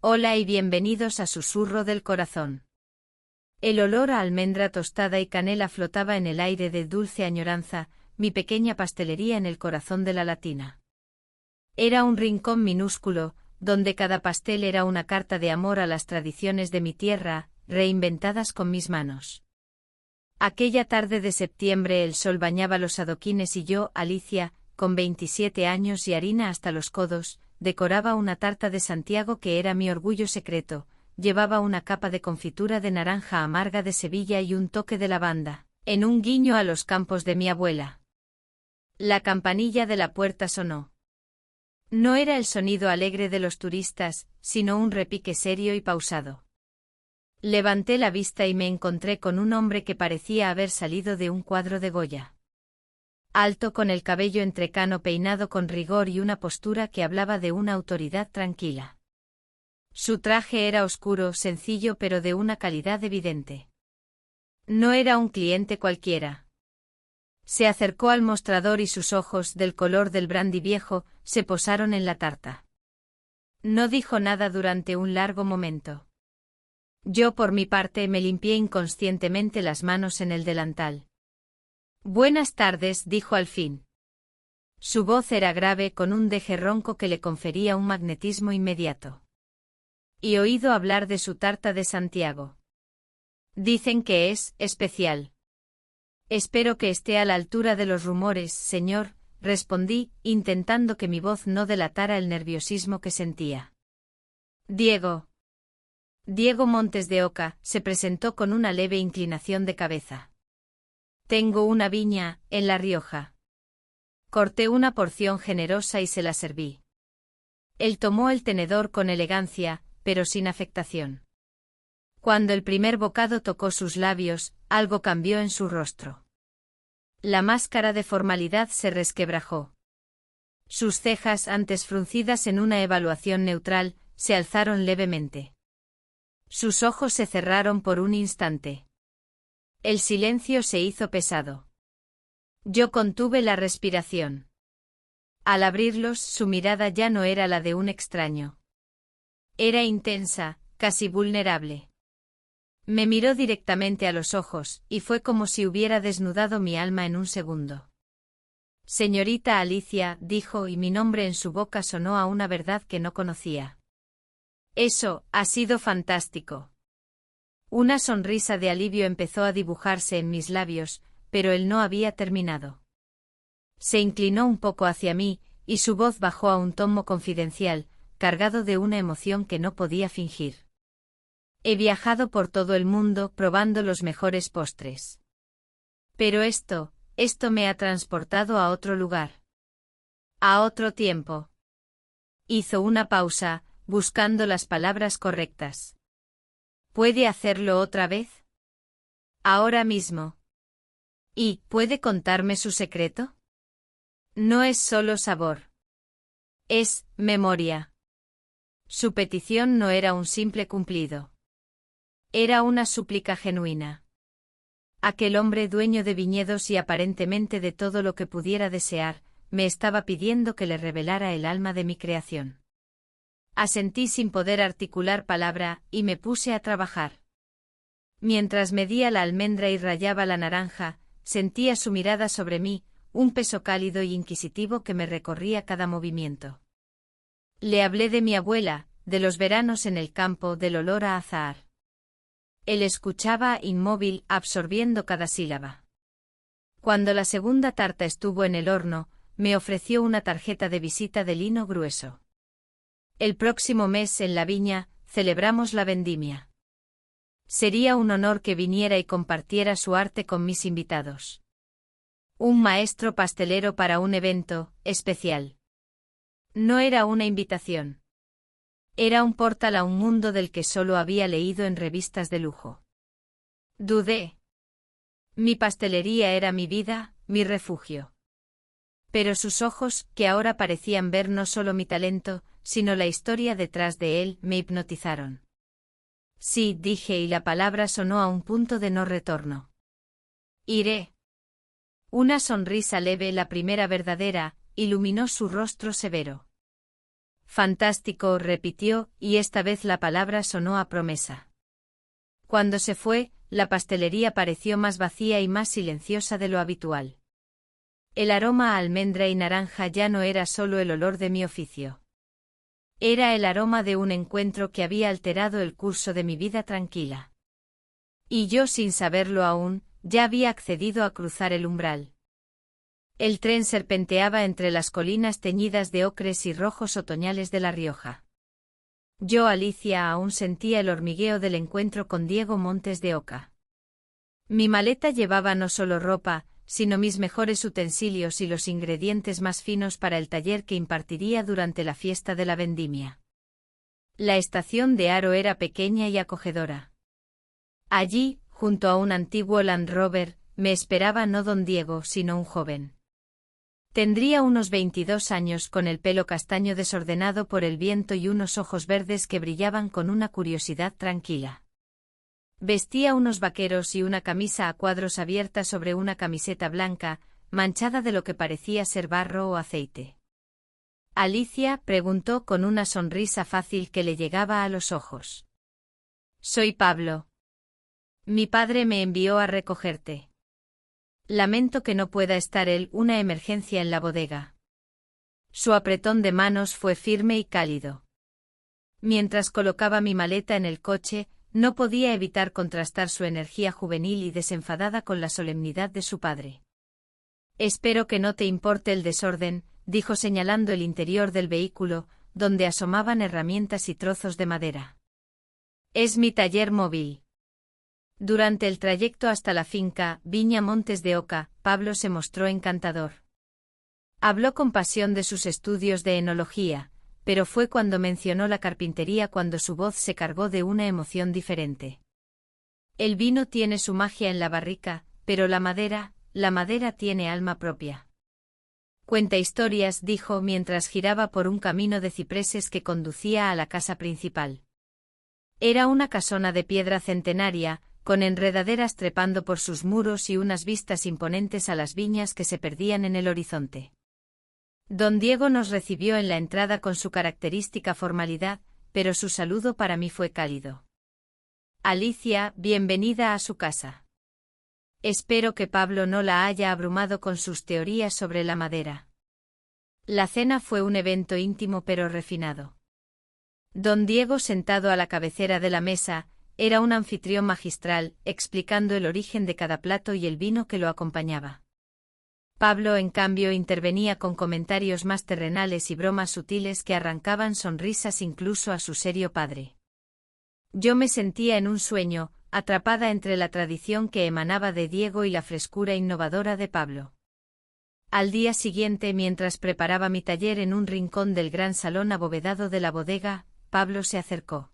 Hola y bienvenidos a Susurro del Corazón. El olor a almendra tostada y canela flotaba en el aire de dulce añoranza, mi pequeña pastelería en el corazón de la Latina. Era un rincón minúsculo, donde cada pastel era una carta de amor a las tradiciones de mi tierra, reinventadas con mis manos. Aquella tarde de septiembre el sol bañaba los adoquines y yo, Alicia, con 27 años y harina hasta los codos, decoraba una tarta de Santiago que era mi orgullo secreto. Llevaba una capa de confitura de naranja amarga de Sevilla y un toque de lavanda, en un guiño a los campos de mi abuela. La campanilla de la puerta sonó. No era el sonido alegre de los turistas, sino un repique serio y pausado. Levanté la vista y me encontré con un hombre que parecía haber salido de un cuadro de Goya. Alto, con el cabello entrecano peinado con rigor y una postura que hablaba de una autoridad tranquila. Su traje era oscuro, sencillo pero de una calidad evidente. No era un cliente cualquiera. Se acercó al mostrador y sus ojos, del color del brandy viejo, se posaron en la tarta. No dijo nada durante un largo momento. Yo por mi parte me limpié inconscientemente las manos en el delantal. Buenas tardes, dijo al fin. Su voz era grave con un deje ronco que le confería un magnetismo inmediato. He oído hablar de su tarta de Santiago. Dicen que es especial. Espero que esté a la altura de los rumores, señor, respondí, intentando que mi voz no delatara el nerviosismo que sentía. Diego Montes de Oca, se presentó con una leve inclinación de cabeza. Tengo una viña, en La Rioja. Corté una porción generosa y se la serví. Él tomó el tenedor con elegancia, pero sin afectación. Cuando el primer bocado tocó sus labios, algo cambió en su rostro. La máscara de formalidad se resquebrajó. Sus cejas, antes fruncidas en una evaluación neutral, se alzaron levemente. Sus ojos se cerraron por un instante. El silencio se hizo pesado. Yo contuve la respiración. Al abrirlos, su mirada ya no era la de un extraño. Era intensa, casi vulnerable. Me miró directamente a los ojos, y fue como si hubiera desnudado mi alma en un segundo. Señorita Alicia, dijo, y mi nombre en su boca sonó a una verdad que no conocía. Eso ha sido fantástico. Una sonrisa de alivio empezó a dibujarse en mis labios, pero él no había terminado. Se inclinó un poco hacia mí, y su voz bajó a un tono confidencial, cargado de una emoción que no podía fingir. He viajado por todo el mundo probando los mejores postres. Pero esto me ha transportado a otro lugar. A otro tiempo. Hizo una pausa, buscando las palabras correctas. ¿Puede hacerlo otra vez? Ahora mismo. ¿Y puede contarme su secreto? No es solo sabor. Es memoria. Su petición no era un simple cumplido. Era una súplica genuina. Aquel hombre dueño de viñedos y aparentemente de todo lo que pudiera desear, me estaba pidiendo que le revelara el alma de mi creación. Asentí sin poder articular palabra, y me puse a trabajar. Mientras medía la almendra y rayaba la naranja, sentía su mirada sobre mí, un peso cálido y inquisitivo que me recorría cada movimiento. Le hablé de mi abuela, de los veranos en el campo, del olor a azahar. Él escuchaba inmóvil, absorbiendo cada sílaba. Cuando la segunda tarta estuvo en el horno, me ofreció una tarjeta de visita de lino grueso. El próximo mes en la viña, celebramos la vendimia. Sería un honor que viniera y compartiera su arte con mis invitados. Un maestro pastelero para un evento especial. No era una invitación. Era un portal a un mundo del que solo había leído en revistas de lujo. Dudé. Mi pastelería era mi vida, mi refugio. Pero sus ojos, que ahora parecían ver no solo mi talento, sino la historia detrás de él, me hipnotizaron. Sí, dije, y la palabra sonó a un punto de no retorno. Iré. Una sonrisa leve, la primera verdadera, iluminó su rostro severo. Fantástico, repitió, y esta vez la palabra sonó a promesa. Cuando se fue, la pastelería pareció más vacía y más silenciosa de lo habitual. El aroma a almendra y naranja ya no era solo el olor de mi oficio. Era el aroma de un encuentro que había alterado el curso de mi vida tranquila. Y yo, sin saberlo aún, ya había accedido a cruzar el umbral. El tren serpenteaba entre las colinas teñidas de ocres y rojos otoñales de La Rioja. Yo, Alicia, aún sentía el hormigueo del encuentro con Diego Montes de Oca. Mi maleta llevaba no solo ropa, sino mis mejores utensilios y los ingredientes más finos para el taller que impartiría durante la fiesta de la vendimia. La estación de Haro era pequeña y acogedora. Allí, junto a un antiguo Land Rover, me esperaba no don Diego, sino un joven. Tendría unos 22 años, con el pelo castaño desordenado por el viento y unos ojos verdes que brillaban con una curiosidad tranquila. Vestía unos vaqueros y una camisa a cuadros abierta sobre una camiseta blanca, manchada de lo que parecía ser barro o aceite. Alicia, preguntó con una sonrisa fácil que le llegaba a los ojos. Soy Pablo. Mi padre me envió a recogerte. Lamento que no pueda estar él, una emergencia en la bodega. Su apretón de manos fue firme y cálido. Mientras colocaba mi maleta en el coche, no podía evitar contrastar su energía juvenil y desenfadada con la solemnidad de su padre. Espero que no te importe el desorden, dijo señalando el interior del vehículo, donde asomaban herramientas y trozos de madera. Es mi taller móvil. Durante el trayecto hasta la finca, Viña Montes de Oca, Pablo se mostró encantador. Habló con pasión de sus estudios de enología, pero fue cuando mencionó la carpintería cuando su voz se cargó de una emoción diferente. El vino tiene su magia en la barrica, pero la madera tiene alma propia. Cuenta historias, dijo mientras giraba por un camino de cipreses que conducía a la casa principal. Era una casona de piedra centenaria, con enredaderas trepando por sus muros y unas vistas imponentes a las viñas que se perdían en el horizonte. Don Diego nos recibió en la entrada con su característica formalidad, pero su saludo para mí fue cálido. Alicia, bienvenida a su casa. Espero que Pablo no la haya abrumado con sus teorías sobre la madera. La cena fue un evento íntimo pero refinado. Don Diego, sentado a la cabecera de la mesa, era un anfitrión magistral, explicando el origen de cada plato y el vino que lo acompañaba. Pablo, en cambio, intervenía con comentarios más terrenales y bromas sutiles que arrancaban sonrisas incluso a su serio padre. Yo me sentía en un sueño, atrapada entre la tradición que emanaba de Diego y la frescura innovadora de Pablo. Al día siguiente, mientras preparaba mi taller en un rincón del gran salón abovedado de la bodega, Pablo se acercó.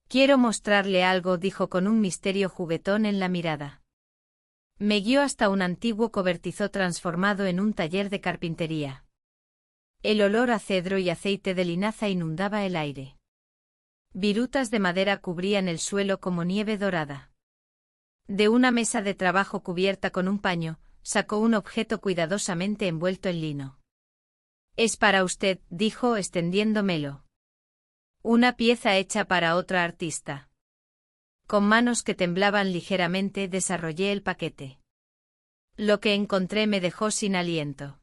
Quiero mostrarle algo, dijo con un misterio juguetón en la mirada. Me guió hasta un antiguo cobertizo transformado en un taller de carpintería. El olor a cedro y aceite de linaza inundaba el aire. Virutas de madera cubrían el suelo como nieve dorada. De una mesa de trabajo cubierta con un paño, sacó un objeto cuidadosamente envuelto en lino. Es para usted, dijo extendiéndomelo. Una pieza hecha para otra artista. Con manos que temblaban ligeramente desarrollé el paquete. Lo que encontré me dejó sin aliento.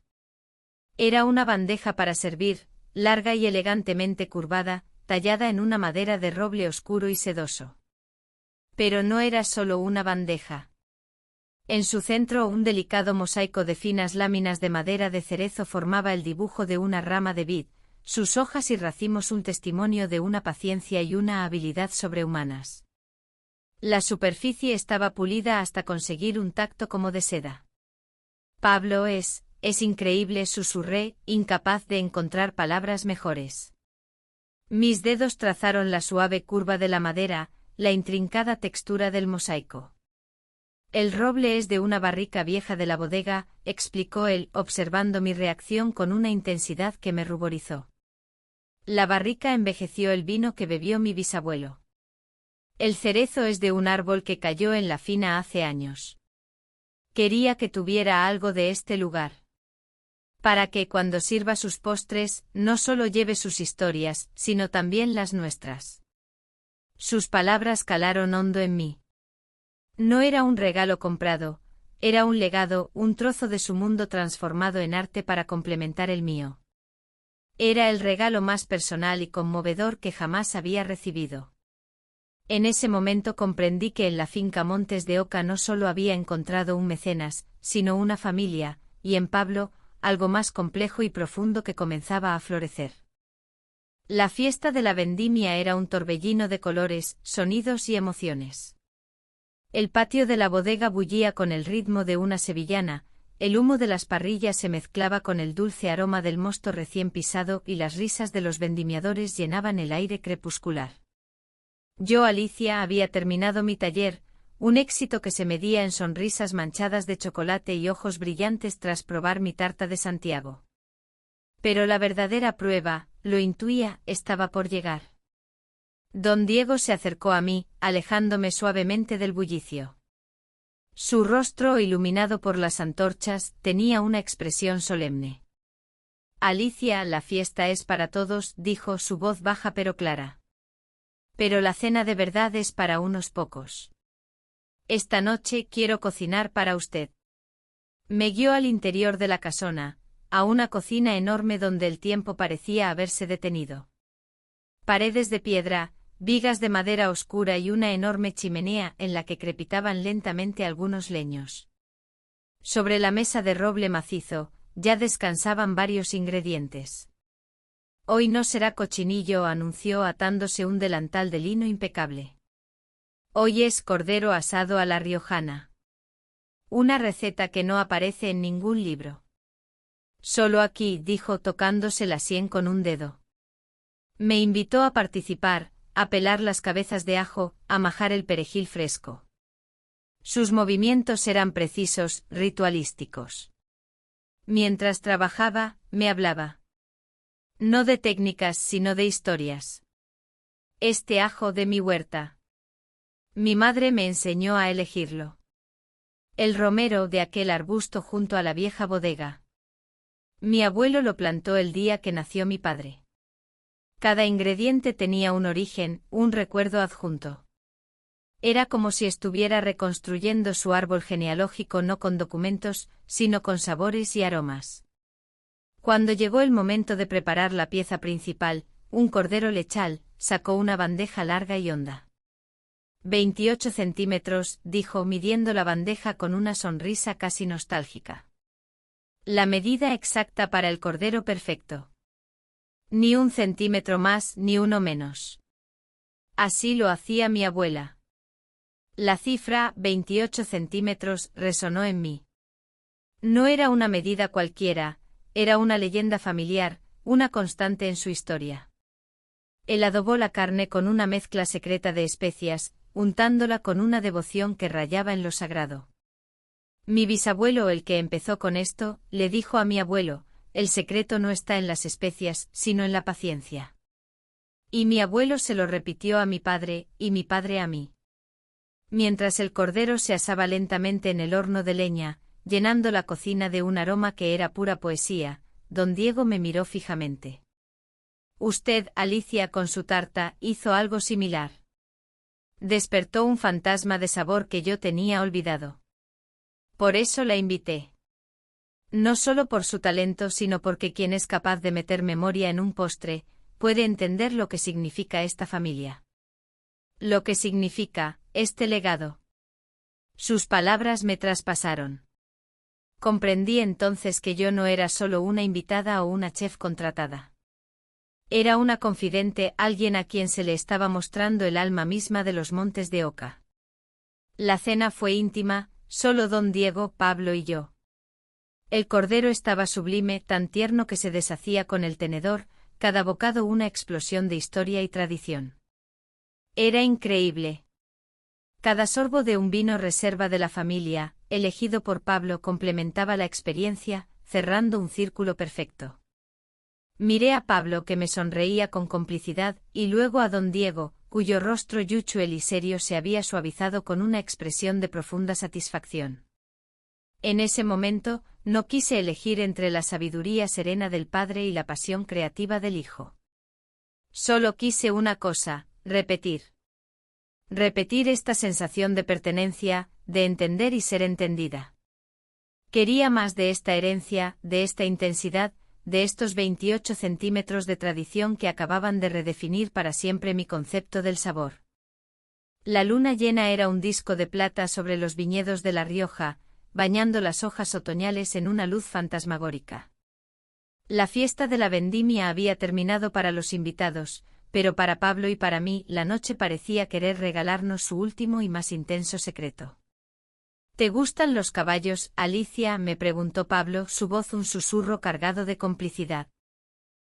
Era una bandeja para servir, larga y elegantemente curvada, tallada en una madera de roble oscuro y sedoso. Pero no era solo una bandeja. En su centro un delicado mosaico de finas láminas de madera de cerezo formaba el dibujo de una rama de vid, sus hojas y racimos un testimonio de una paciencia y una habilidad sobrehumanas. La superficie estaba pulida hasta conseguir un tacto como de seda. Pablo es increíble, susurré, incapaz de encontrar palabras mejores. Mis dedos trazaron la suave curva de la madera, la intrincada textura del mosaico. El roble es de una barrica vieja de la bodega, explicó él, observando mi reacción con una intensidad que me ruborizó. La barrica envejeció el vino que bebió mi bisabuelo. El cerezo es de un árbol que cayó en la fina hace años. Quería que tuviera algo de este lugar. para que cuando sirva sus postres, no solo lleve sus historias, sino también las nuestras. Sus palabras calaron hondo en mí. No era un regalo comprado, era un legado, un trozo de su mundo transformado en arte para complementar el mío. Era el regalo más personal y conmovedor que jamás había recibido. En ese momento comprendí que en la finca Montes de Oca no solo había encontrado un mecenas, sino una familia, y en Pablo, algo más complejo y profundo que comenzaba a florecer. La fiesta de la vendimia era un torbellino de colores, sonidos y emociones. El patio de la bodega bullía con el ritmo de una sevillana, el humo de las parrillas se mezclaba con el dulce aroma del mosto recién pisado y las risas de los vendimiadores llenaban el aire crepuscular. Yo, Alicia, había terminado mi taller, un éxito que se medía en sonrisas manchadas de chocolate y ojos brillantes tras probar mi tarta de Santiago. Pero la verdadera prueba, lo intuía, estaba por llegar. Don Diego se acercó a mí, alejándome suavemente del bullicio. Su rostro, iluminado por las antorchas, tenía una expresión solemne. Alicia, la fiesta es para todos, dijo, su voz baja pero clara. Pero la cena de verdad es para unos pocos. Esta noche quiero cocinar para usted. Me guió al interior de la casona, a una cocina enorme donde el tiempo parecía haberse detenido. Paredes de piedra, vigas de madera oscura y una enorme chimenea en la que crepitaban lentamente algunos leños. Sobre la mesa de roble macizo, ya descansaban varios ingredientes. Hoy no será cochinillo, anunció atándose un delantal de lino impecable. Hoy es cordero asado a la riojana. Una receta que no aparece en ningún libro. Solo aquí, dijo tocándose la sien con un dedo. Me invitó a participar, a pelar las cabezas de ajo, a majar el perejil fresco. Sus movimientos eran precisos, ritualísticos. Mientras trabajaba, me hablaba. No de técnicas, sino de historias. Este ajo de mi huerta. Mi madre me enseñó a elegirlo. El romero de aquel arbusto junto a la vieja bodega. Mi abuelo lo plantó el día que nació mi padre. Cada ingrediente tenía un origen, un recuerdo adjunto. Era como si estuviera reconstruyendo su árbol genealógico no con documentos, sino con sabores y aromas. Cuando llegó el momento de preparar la pieza principal, un cordero lechal, sacó una bandeja larga y honda. 28 centímetros, dijo midiendo la bandeja con una sonrisa casi nostálgica. La medida exacta para el cordero perfecto. Ni un centímetro más ni uno menos. Así lo hacía mi abuela. La cifra, 28 centímetros, resonó en mí. No era una medida cualquiera, era una leyenda familiar, una constante en su historia. Él adobó la carne con una mezcla secreta de especias, untándola con una devoción que rayaba en lo sagrado. Mi bisabuelo, el que empezó con esto, le dijo a mi abuelo, el secreto no está en las especias, sino en la paciencia. Y mi abuelo se lo repitió a mi padre, y mi padre a mí. Mientras el cordero se asaba lentamente en el horno de leña, llenando la cocina de un aroma que era pura poesía, don Diego me miró fijamente. Usted, Alicia, con su tarta, hizo algo similar. Despertó un fantasma de sabor que yo tenía olvidado. Por eso la invité. No solo por su talento, sino porque quien es capaz de meter memoria en un postre, puede entender lo que significa esta familia. Lo que significa, este legado. Sus palabras me traspasaron. Comprendí entonces que yo no era solo una invitada o una chef contratada. Era una confidente, alguien a quien se le estaba mostrando el alma misma de los Montes de Oca. La cena fue íntima, solo don Diego, Pablo y yo. El cordero estaba sublime, tan tierno que se deshacía con el tenedor, cada bocado una explosión de historia y tradición. Era increíble. Cada sorbo de un vino reserva de la familia, elegido por Pablo, complementaba la experiencia, cerrando un círculo perfecto. Miré a Pablo, que me sonreía con complicidad, y luego a don Diego, cuyo rostro yuchuel y serio se había suavizado con una expresión de profunda satisfacción. En ese momento, No quise elegir entre la sabiduría serena del Padre y la pasión creativa del Hijo. Solo quise una cosa, repetir. Repetir esta sensación de pertenencia, de entender y ser entendida. Quería más de esta herencia, de esta intensidad, de estos 28 centímetros de tradición que acababan de redefinir para siempre mi concepto del sabor. La luna llena era un disco de plata sobre los viñedos de La Rioja, bañando las hojas otoñales en una luz fantasmagórica. La fiesta de la vendimia había terminado para los invitados, pero para Pablo y para mí la noche parecía querer regalarnos su último y más intenso secreto. ¿Te gustan los caballos, Alicia?, me preguntó Pablo, su voz un susurro cargado de complicidad.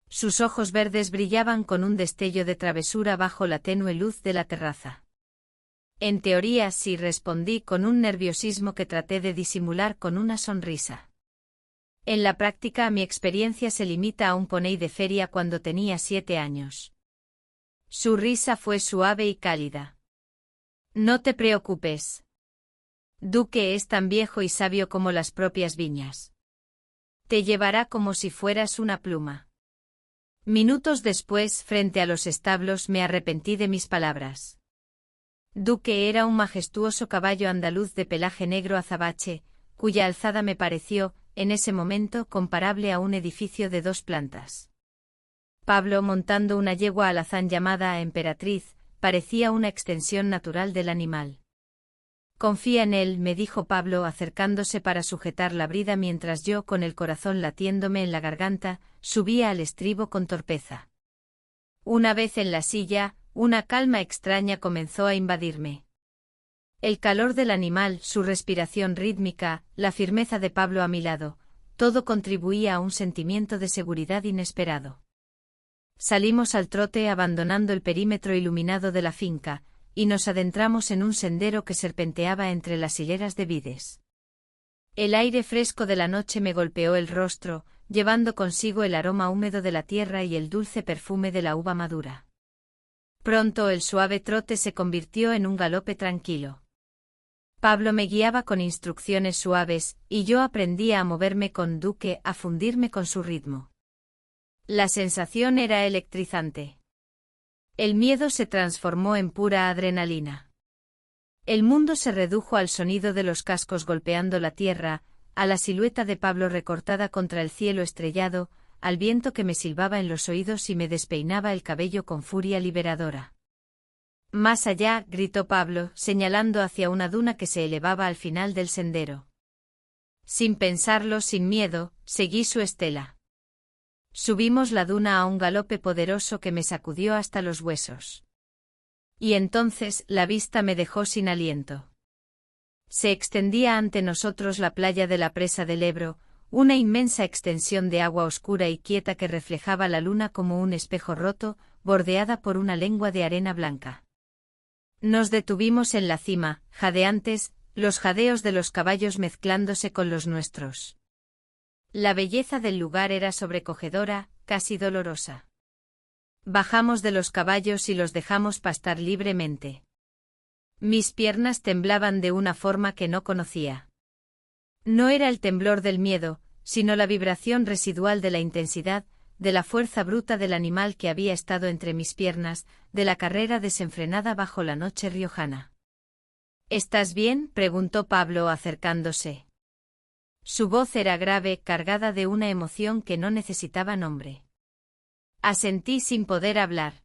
Sus ojos verdes brillaban con un destello de travesura bajo la tenue luz de la terraza. En teoría sí, respondí con un nerviosismo que traté de disimular con una sonrisa. En la práctica mi experiencia se limita a un poney de feria cuando tenía 7 años. Su risa fue suave y cálida. No te preocupes. Duque es tan viejo y sabio como las propias viñas. Te llevará como si fueras una pluma. Minutos después, frente a los establos, me arrepentí de mis palabras. Duque era un majestuoso caballo andaluz de pelaje negro azabache, cuya alzada me pareció, en ese momento, comparable a un edificio de 2 plantas. Pablo, montando una yegua alazán llamada Emperatriz, parecía una extensión natural del animal. Confía en él, me dijo Pablo acercándose para sujetar la brida mientras yo, con el corazón latiéndome en la garganta, subía al estribo con torpeza. Una vez en la silla, una calma extraña comenzó a invadirme. El calor del animal, su respiración rítmica, la firmeza de Pablo a mi lado, todo contribuía a un sentimiento de seguridad inesperado. Salimos al trote abandonando el perímetro iluminado de la finca, y nos adentramos en un sendero que serpenteaba entre las hileras de vides. El aire fresco de la noche me golpeó el rostro, llevando consigo el aroma húmedo de la tierra y el dulce perfume de la uva madura. Pronto el suave trote se convirtió en un galope tranquilo. Pablo me guiaba con instrucciones suaves, y yo aprendía a moverme con Duque, a fundirme con su ritmo. La sensación era electrizante. El miedo se transformó en pura adrenalina. El mundo se redujo al sonido de los cascos golpeando la tierra, a la silueta de Pablo recortada contra el cielo estrellado, al viento que me silbaba en los oídos y me despeinaba el cabello con furia liberadora. Más allá, gritó Pablo, señalando hacia una duna que se elevaba al final del sendero. Sin pensarlo, sin miedo, seguí su estela. Subimos la duna a un galope poderoso que me sacudió hasta los huesos. Y entonces la vista me dejó sin aliento. Se extendía ante nosotros la playa de la presa del Ebro, una inmensa extensión de agua oscura y quieta que reflejaba la luna como un espejo roto, bordeada por una lengua de arena blanca. Nos detuvimos en la cima, jadeantes, los jadeos de los caballos mezclándose con los nuestros. La belleza del lugar era sobrecogedora, casi dolorosa. Bajamos de los caballos y los dejamos pastar libremente. Mis piernas temblaban de una forma que no conocía. No era el temblor del miedo, sino la vibración residual de la intensidad, de la fuerza bruta del animal que había estado entre mis piernas, de la carrera desenfrenada bajo la noche riojana. ¿Estás bien?, preguntó Pablo acercándose. Su voz era grave, cargada de una emoción que no necesitaba nombre. Asentí sin poder hablar.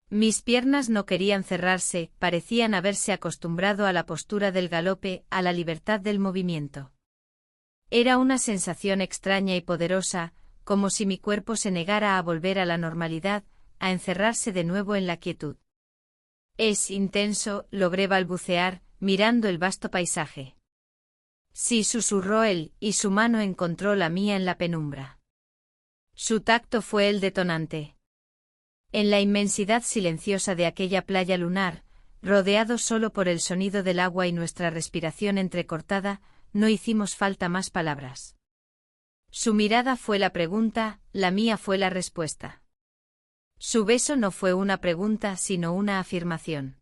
Mis piernas no querían cerrarse, parecían haberse acostumbrado a la postura del galope, a la libertad del movimiento. Era una sensación extraña y poderosa, como si mi cuerpo se negara a volver a la normalidad, a encerrarse de nuevo en la quietud. Es intenso, logré balbucear, mirando el vasto paisaje. Sí, susurró él, y su mano encontró la mía en la penumbra. Su tacto fue el detonante. En la inmensidad silenciosa de aquella playa lunar, rodeados solo por el sonido del agua y nuestra respiración entrecortada, no hicimos falta más palabras. Su mirada fue la pregunta, la mía fue la respuesta. Su beso no fue una pregunta sino una afirmación.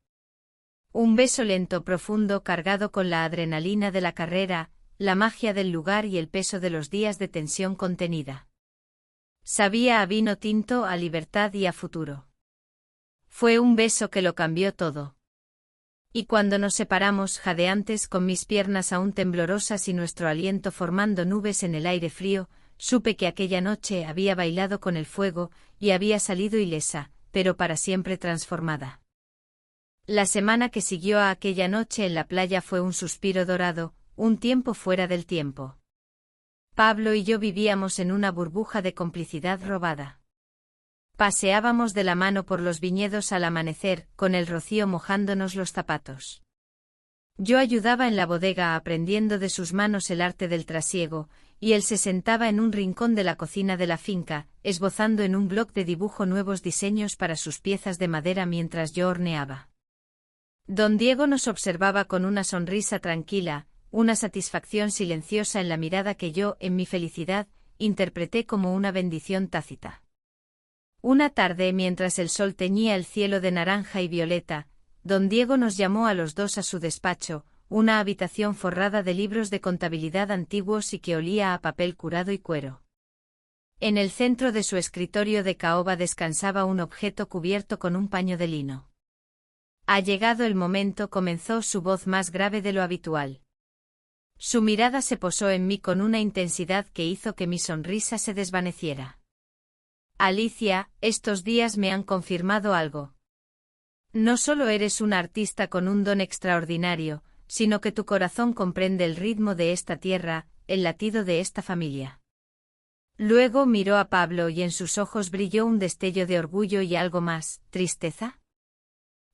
Un beso lento, profundo, cargado con la adrenalina de la carrera, la magia del lugar y el peso de los días de tensión contenida. Sabía a vino tinto, a libertad y a futuro. Fue un beso que lo cambió todo. Y cuando nos separamos, jadeantes, con mis piernas aún temblorosas y nuestro aliento formando nubes en el aire frío, supe que aquella noche había bailado con el fuego y había salido ilesa, pero para siempre transformada. La semana que siguió a aquella noche en la playa fue un suspiro dorado, un tiempo fuera del tiempo. Pablo y yo vivíamos en una burbuja de complicidad robada. Paseábamos de la mano por los viñedos al amanecer, con el rocío mojándonos los zapatos. Yo ayudaba en la bodega aprendiendo de sus manos el arte del trasiego, y él se sentaba en un rincón de la cocina de la finca, esbozando en un bloc de dibujo nuevos diseños para sus piezas de madera mientras yo horneaba. Don Diego nos observaba con una sonrisa tranquila, una satisfacción silenciosa en la mirada que yo, en mi felicidad, interpreté como una bendición tácita. Una tarde, mientras el sol teñía el cielo de naranja y violeta, don Diego nos llamó a los dos a su despacho, una habitación forrada de libros de contabilidad antiguos y que olía a papel curado y cuero. En el centro de su escritorio de caoba descansaba un objeto cubierto con un paño de lino. Ha llegado el momento, comenzó su voz más grave de lo habitual. Su mirada se posó en mí con una intensidad que hizo que mi sonrisa se desvaneciera. Alicia, estos días me han confirmado algo. No solo eres una artista con un don extraordinario, sino que tu corazón comprende el ritmo de esta tierra, el latido de esta familia. Luego miró a Pablo y en sus ojos brilló un destello de orgullo y algo más, ¿tristeza?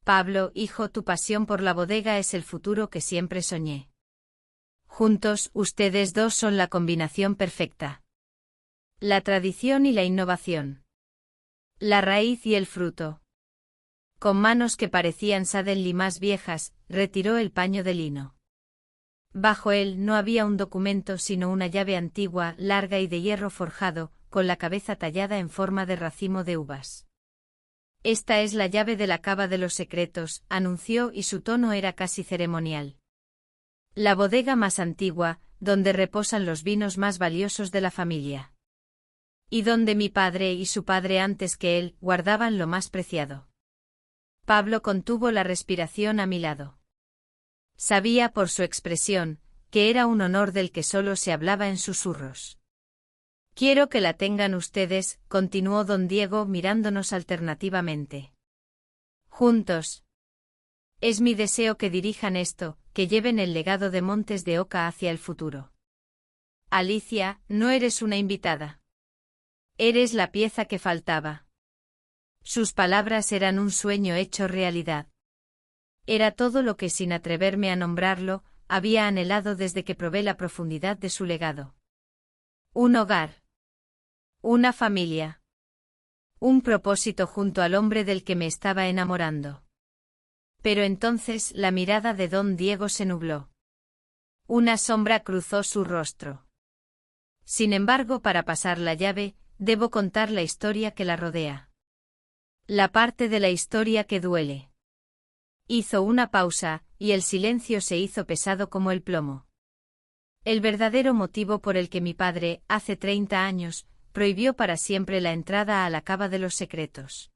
Pablo, hijo, tu pasión por la bodega es el futuro que siempre soñé. Juntos, ustedes dos son la combinación perfecta. La tradición y la innovación. La raíz y el fruto. Con manos que parecían suddenly más viejas, retiró el paño de lino. Bajo él no había un documento sino una llave antigua, larga y de hierro forjado, con la cabeza tallada en forma de racimo de uvas. Esta es la llave de la cava de los secretos, anunció y su tono era casi ceremonial. La bodega más antigua, donde reposan los vinos más valiosos de la familia. Y donde mi padre y su padre antes que él guardaban lo más preciado. Pablo contuvo la respiración a mi lado. Sabía por su expresión, que era un honor del que solo se hablaba en susurros. Quiero que la tengan ustedes, continuó don Diego mirándonos alternativamente. Juntos. Es mi deseo que dirijan esto, que lleven el legado de Montes de Oca hacia el futuro. Alicia, no eres una invitada. Eres la pieza que faltaba. Sus palabras eran un sueño hecho realidad. Era todo lo que, sin atreverme a nombrarlo, había anhelado desde que probé la profundidad de su legado. Un hogar. Una familia. Un propósito junto al hombre del que me estaba enamorando. Pero entonces la mirada de don Diego se nubló. Una sombra cruzó su rostro. Sin embargo, para pasar la llave, debo contar la historia que la rodea. La parte de la historia que duele. Hizo una pausa, y el silencio se hizo pesado como el plomo. El verdadero motivo por el que mi padre, hace 30 años, prohibió para siempre la entrada a la cava de los secretos.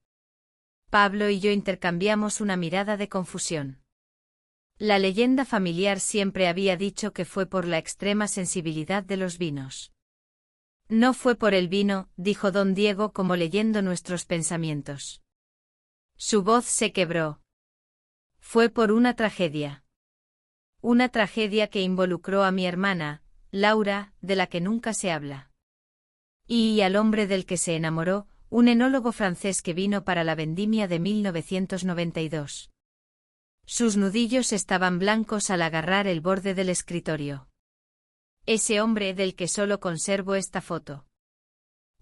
Pablo y yo intercambiamos una mirada de confusión. La leyenda familiar siempre había dicho que fue por la extrema sensibilidad de los vinos. No fue por el vino, dijo don Diego como leyendo nuestros pensamientos. Su voz se quebró. Fue por una tragedia. Una tragedia que involucró a mi hermana, Laura, de la que nunca se habla. Y al hombre del que se enamoró, un enólogo francés que vino para la vendimia de 1992. Sus nudillos estaban blancos al agarrar el borde del escritorio. Ese hombre del que solo conservo esta foto.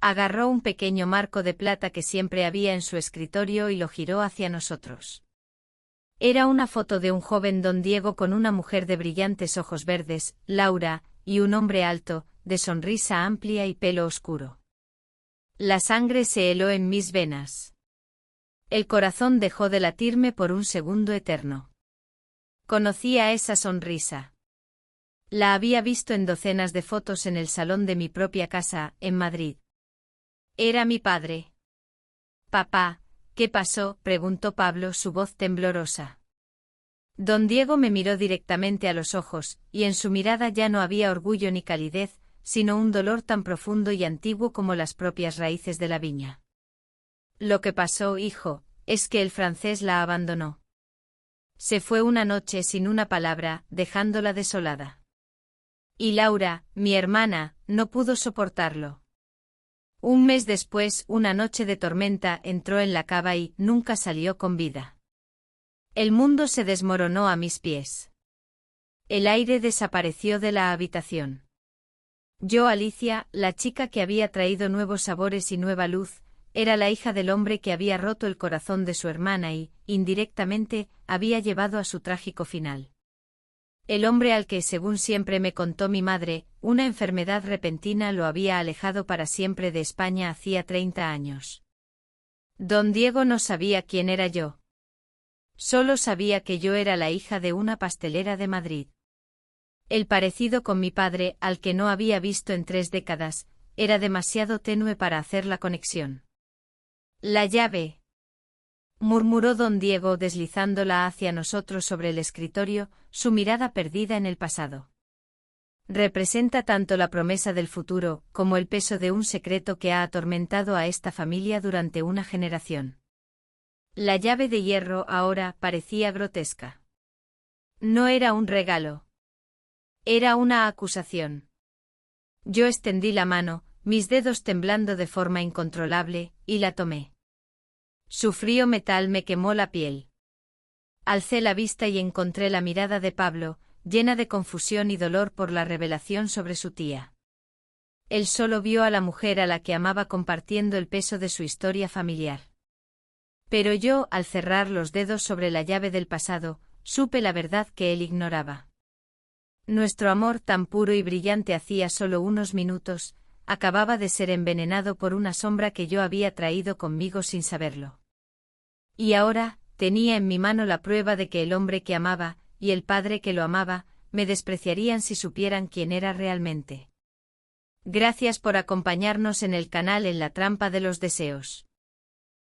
Agarró un pequeño marco de plata que siempre había en su escritorio y lo giró hacia nosotros. Era una foto de un joven don Diego con una mujer de brillantes ojos verdes, Laura, y un hombre alto, de sonrisa amplia y pelo oscuro. La sangre se heló en mis venas. El corazón dejó de latirme por un segundo eterno. Conocía esa sonrisa. La había visto en docenas de fotos en el salón de mi propia casa, en Madrid. Era mi padre. Papá, ¿qué pasó?, preguntó Pablo, su voz temblorosa. Don Diego me miró directamente a los ojos, y en su mirada ya no había orgullo ni calidez, sino un dolor tan profundo y antiguo como las propias raíces de la viña. Lo que pasó, hijo, es que el francés la abandonó. Se fue una noche sin una palabra, dejándola desolada. Y Laura, mi hermana, no pudo soportarlo. Un mes después, una noche de tormenta, entró en la cava y nunca salió con vida. El mundo se desmoronó a mis pies. El aire desapareció de la habitación. Yo, Alicia, la chica que había traído nuevos sabores y nueva luz, era la hija del hombre que había roto el corazón de su hermana y, indirectamente, había llevado a su trágico final. El hombre al que, según siempre me contó mi madre, una enfermedad repentina lo había alejado para siempre de España hacía 30 años. Don Diego no sabía quién era yo. Solo sabía que yo era la hija de una pastelera de Madrid. El parecido con mi padre, al que no había visto en 3 décadas, era demasiado tenue para hacer la conexión. La llave, murmuró don Diego deslizándola hacia nosotros sobre el escritorio, su mirada perdida en el pasado. Representa tanto la promesa del futuro, como el peso de un secreto que ha atormentado a esta familia durante una generación. La llave de hierro ahora parecía grotesca. No era un regalo. Era una acusación. Yo extendí la mano, mis dedos temblando de forma incontrolable, y la tomé. Su frío metal me quemó la piel. Alcé la vista y encontré la mirada de Pablo, llena de confusión y dolor por la revelación sobre su tía. Él solo vio a la mujer a la que amaba compartiendo el peso de su historia familiar. Pero yo, al cerrar los dedos sobre la llave del pasado, supe la verdad que él ignoraba. Nuestro amor tan puro y brillante hacía solo unos minutos, acababa de ser envenenado por una sombra que yo había traído conmigo sin saberlo. Y ahora, tenía en mi mano la prueba de que el hombre que amaba, y el padre que lo amaba, me despreciarían si supieran quién era realmente. Gracias por acompañarnos en el canal En la trampa de los deseos.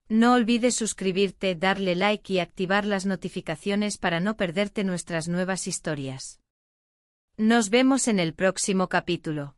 No olvides suscribirte, darle like y activar las notificaciones para no perderte nuestras nuevas historias. Nos vemos en el próximo capítulo.